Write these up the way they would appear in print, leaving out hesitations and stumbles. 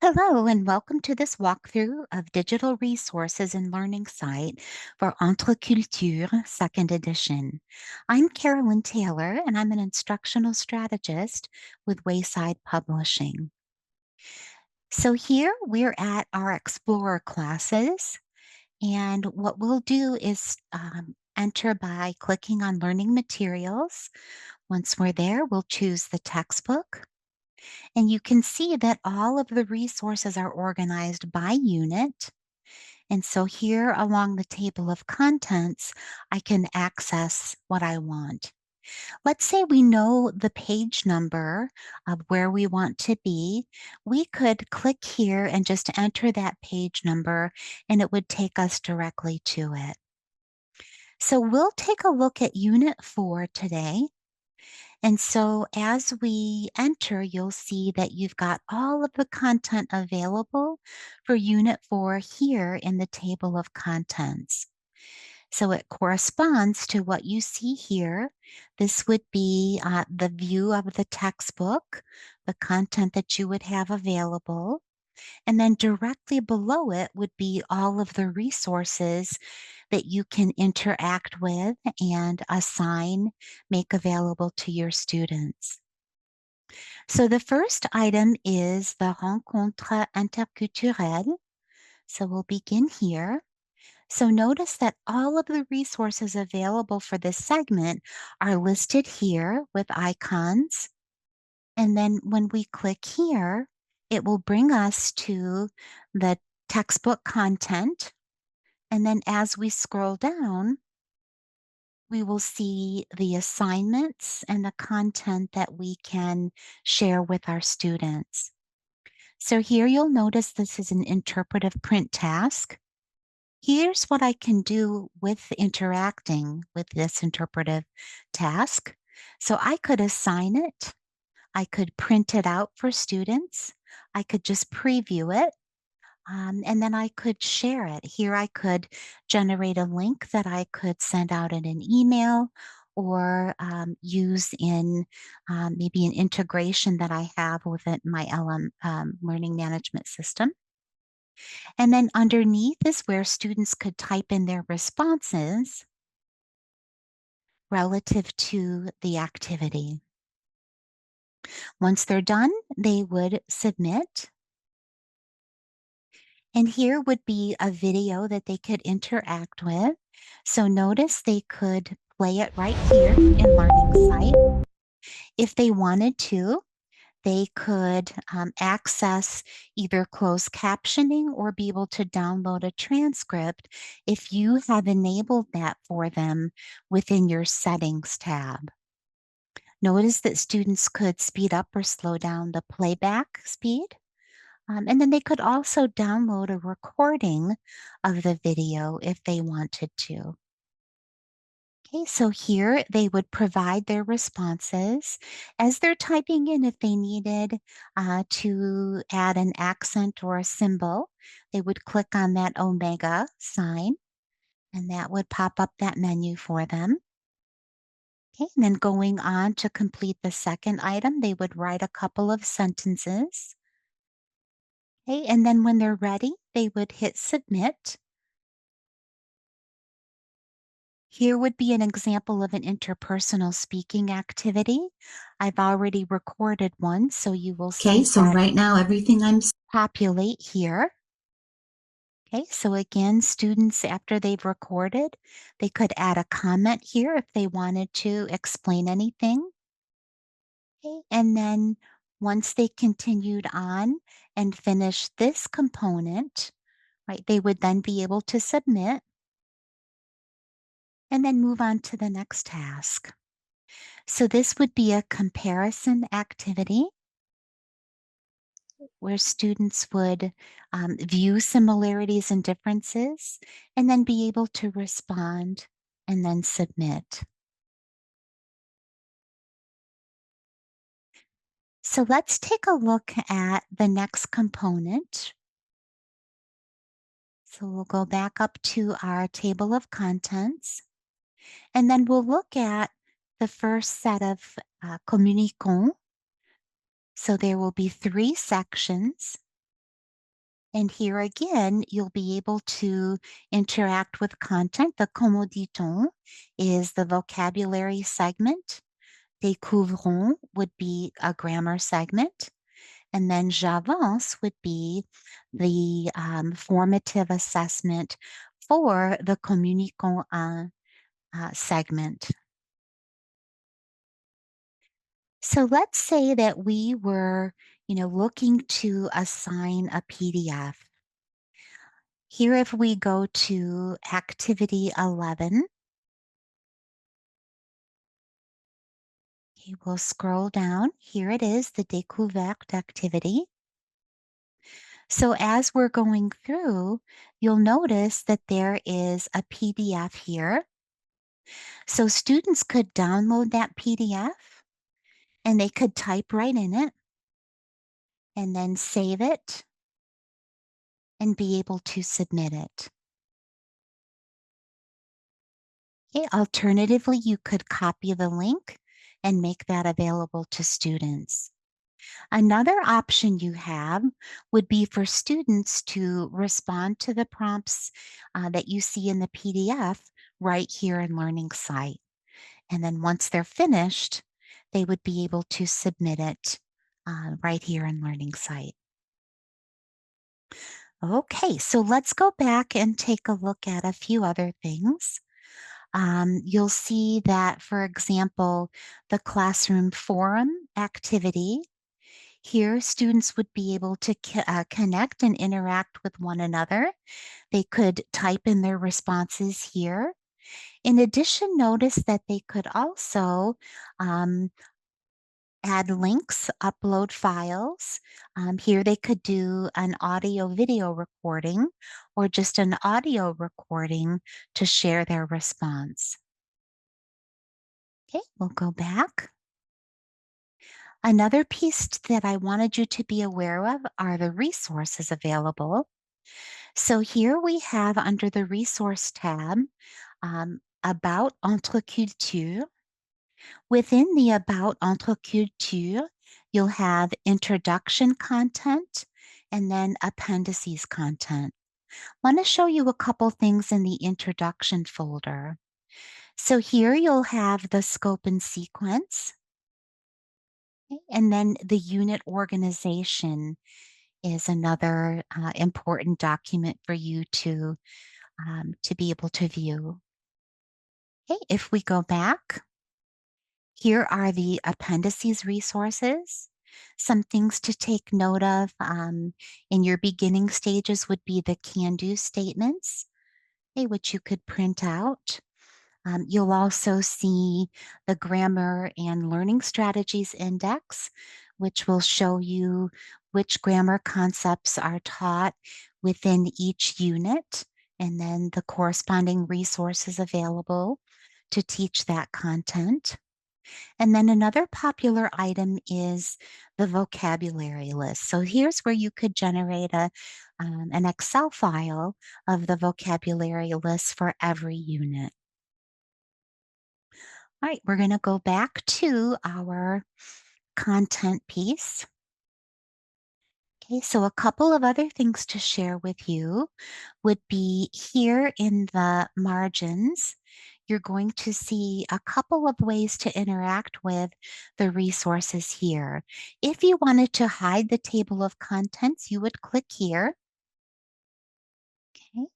Hello, and welcome to this walkthrough of Digital Resources and Learning Site for EntreCultures, second edition. I'm Carolyn Taylor, and I'm an instructional strategist with Wayside Publishing. So here we're at our Explorer classes, and what we'll do is enter by clicking on Learning Materials. Once we're there, we'll choose the textbook. And you can see that all of the resources are organized by unit. And so here along the table of contents, I can access what I want. Let's say we know the page number of where we want to be. We could click here and just enter that page number, and it would take us directly to it. So we'll take a look at Unit 4 today. And so as we enter, you'll see that you've got all of the content available for Unit 4 here in the table of contents. So it corresponds to what you see here. This would be the view of the textbook, the content that you would have available. And then directly below it would be all of the resources that you can interact with and assign, make available to your students. So the first item is the rencontre interculturelle. So we'll begin here. So notice that all of the resources available for this segment are listed here with icons. And then when we click here, it will bring us to the textbook content. And then as we scroll down, we will see the assignments and the content that we can share with our students. So here you'll notice this is an interpretive print task. Here's what I can do with interacting with this interpretive task. So I could assign it. I could print it out for students. I could just preview it. And then I could share it. Here I could generate a link that I could send out in an email or use in maybe an integration that I have with my learning management system. And then underneath is where students could type in their responses relative to the activity. Once they're done, they would submit. And here would be a video that they could interact with. So notice they could play it right here in Learning Site. If they wanted to, they could access either closed captioning or be able to download a transcript if you have enabled that for them within your Settings tab. Notice that students could speed up or slow down the playback speed. And then they could also download a recording of the video if they wanted to. Okay, so here they would provide their responses as they're typing in if they needed to add an accent or a symbol. They would click on that omega sign and that would pop up that menu for them. Okay, and then going on to complete the second item, they would write a couple of sentences. Okay, and then when they're ready, they would hit submit. Here would be an example of an interpersonal speaking activity. I've already recorded one, so you will Okay, see so that right now everything I'm populate here. Okay, so again, students, after they've recorded, they could add a comment here if they wanted to explain anything. Okay, and then once they continued on and finished this component, right, they would then be able to submit and then move on to the next task. So this would be a comparison activity where students would view similarities and differences and then be able to respond and then submit. So let's take a look at the next component. So we'll go back up to our table of contents, and then we'll look at the first set of Communiquons. So there will be 3 sections. And here again, you'll be able to interact with content. The Comment dit-on is the vocabulary segment. Découvrons would be a grammar segment. And then J'avance would be the formative assessment for the Communiquons segment. So let's say that we were, looking to assign a PDF. Here, if we go to activity 11, okay, we'll scroll down. Here it is, the découverte activity. So as we're going through, you'll notice that there is a PDF here. So students could download that PDF and they could type right in it and then save it and be able to submit it. Okay, alternatively, you could copy the link and make that available to students. Another option you have would be for students to respond to the prompts that you see in the PDF right here in Learning Site. And then once they're finished, they would be able to submit it right here in Learning Site. Okay, so let's go back and take a look at a few other things. You'll see that, for example, the classroom forum activity. Here, students would be able to connect and interact with one another. They could type in their responses here. In addition, notice that they could also um, add links, upload files. Here, they could do an audio video recording or just an audio recording to share their response. Okay, we'll go back. Another piece that I wanted you to be aware of are the resources available. So here we have under the resource tab about EntreCultures. Within the about EntreCultures, you'll have introduction content and then appendices content. I want to show you a couple things in the introduction folder. So here you'll have the scope and sequence. Okay, and then the unit organization is another important document for you to be able to view. Okay, if we go back, here are the appendices resources. Some things to take note of in your beginning stages would be the can-do statements, okay, which you could print out. You'll also see the Grammar and Learning Strategies Index, which will show you which grammar concepts are taught within each unit, and then the corresponding resources available to teach that content. And then another popular item is the vocabulary list. So here's where you could generate an Excel file of the vocabulary list for every unit. All right, we're going to go back to our content piece. Okay, so a couple of other things to share with you would be here in the margins. You're going to see a couple of ways to interact with the resources here. If you wanted to hide the table of contents, you would click here. Okay.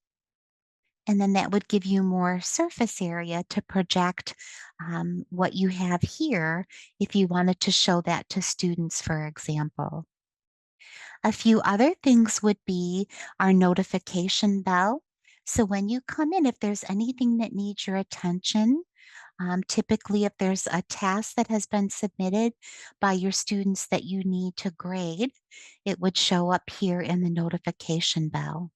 And then that would give you more surface area to project what you have here if you wanted to show that to students, for example. A few other things would be our notification bell. So when you come in, if there's anything that needs your attention, typically if there's a task that has been submitted by your students that you need to grade, it would show up here in the notification bell.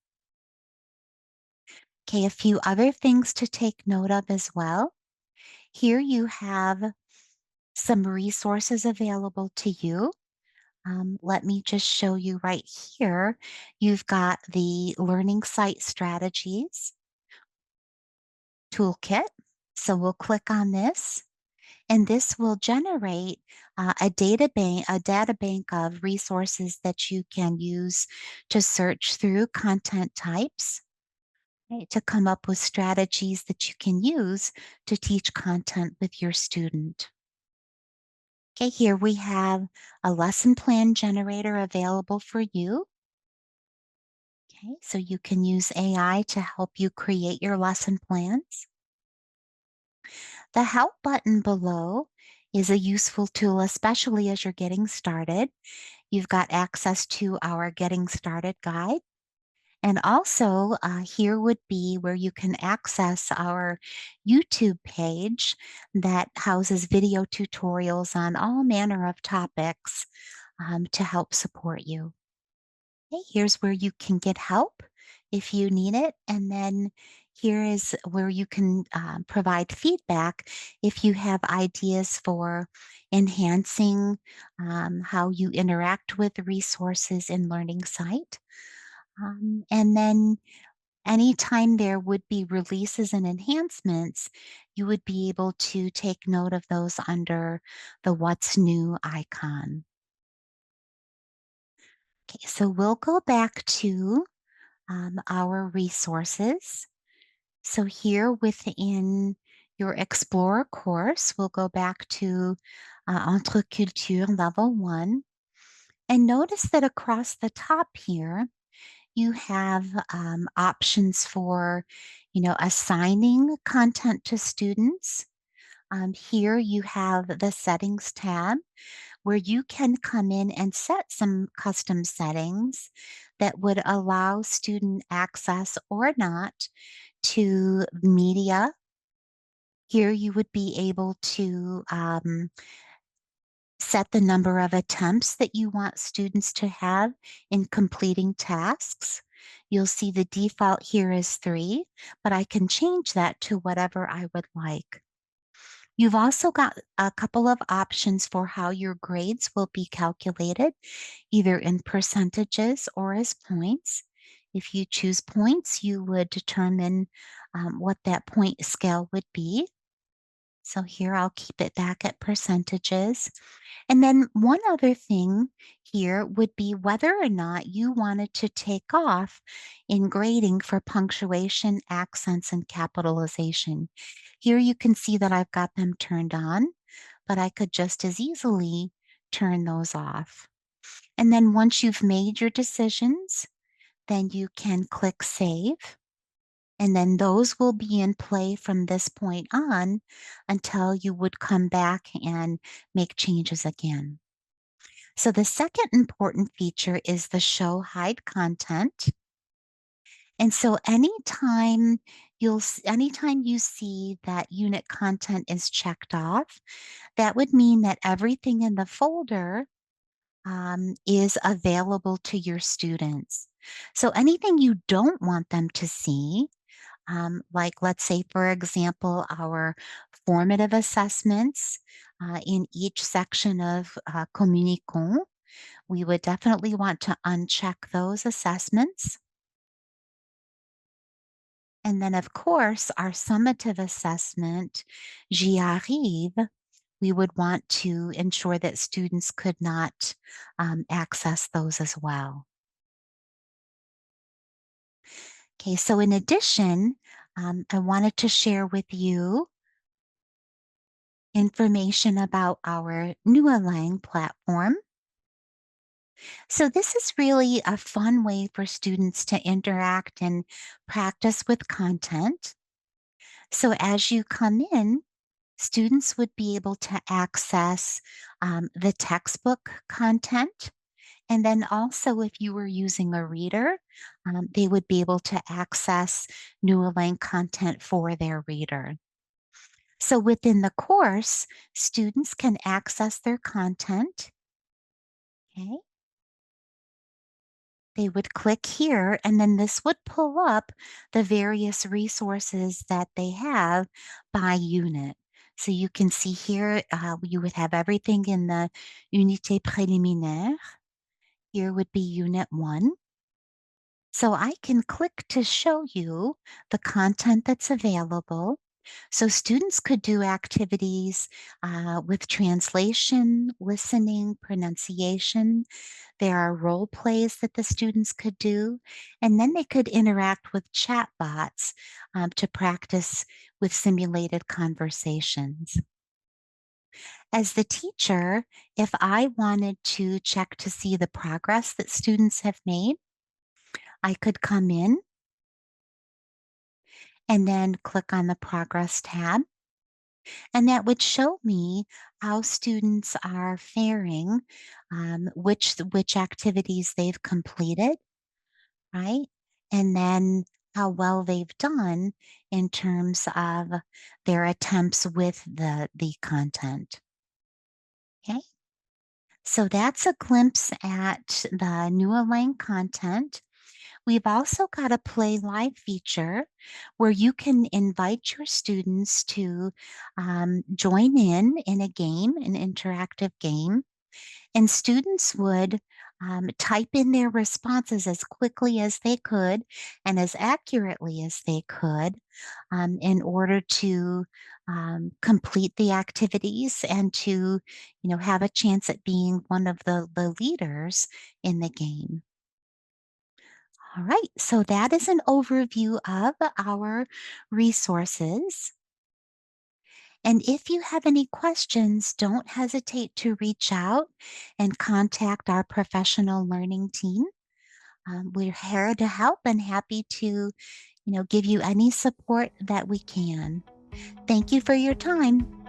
Okay, a few other things to take note of as well. Here you have some resources available to you. Let me just show you right here. You've got the Learning Site Strategies Toolkit. So we'll click on this. And this will generate a data bank of resources that you can use to search through content types, right, to come up with strategies that you can use to teach content with your student. Okay, here we have a lesson plan generator available for you. Okay, so you can use AI to help you create your lesson plans. The help button below is a useful tool, especially as you're getting started. You've got access to our Getting Started guide. And also, here would be where you can access our YouTube page that houses video tutorials on all manner of topics to help support you. Okay, here's where you can get help if you need it. And then here is where you can provide feedback if you have ideas for enhancing how you interact with the resources in Learning Site. And then anytime there would be releases and enhancements, you would be able to take note of those under the What's New icon. Okay, so we'll go back to our resources. So here within your Explorer course, we'll go back to EntreCultures Level 1. And notice that across the top here, you have options for, assigning content to students. Here you have the settings tab where you can come in and set some custom settings that would allow student access or not to media. Here you would be able to set the number of attempts that you want students to have in completing tasks. You'll see the default here is 3, but I can change that to whatever I would like. You've also got a couple of options for how your grades will be calculated, either in percentages or as points. If you choose points, you would determine what that point scale would be. So here I'll keep it back at percentages. And then one other thing here would be whether or not you wanted to take off in grading for punctuation, accents, and capitalization. Here you can see that I've got them turned on, but I could just as easily turn those off. And then once you've made your decisions, then you can click Save. And then those will be in play from this point on until you would come back and make changes again. So the second important feature is the show hide content. And so anytime you see that unit content is checked off, that would mean that everything in the folder is available to your students. So anything you don't want them to see, like let's say, for example, our formative assessments in each section of Communiquons, we would definitely want to uncheck those assessments. And then, of course, our summative assessment, J'y arrive, we would want to ensure that students could not access those as well. Okay, so in addition, I wanted to share with you information about our Nualang platform. So, this is really a fun way for students to interact and practice with content. So, as you come in, students would be able to access the textbook content. And then also, if you were using a reader, they would be able to access Nualang content for their reader. So, within the course, students can access their content. Okay. They would click here, and then this would pull up the various resources that they have by unit. So you can see here, you would have everything in the unité préliminaire. Here would be unit 1. So I can click to show you the content that's available. So students could do activities with translation, listening, pronunciation. There are role plays that the students could do, and then they could interact with chat bots to practice with simulated conversations. As the teacher, if I wanted to check to see the progress that students have made, I could come in and then click on the progress tab, and that would show me how students are faring, which activities they've completed, right? And then how well they've done in terms of their attempts with the content. Okay. So that's a glimpse at the Nualang content. We've also got a Play Live feature where you can invite your students to join in a game, an interactive game, and students would type in their responses as quickly as they could and as accurately as they could in order to complete the activities and to, have a chance at being one of the leaders in the game. All right, so that is an overview of our resources. And if you have any questions, don't hesitate to reach out and contact our professional learning team. We're here to help and happy to, give you any support that we can. Thank you for your time.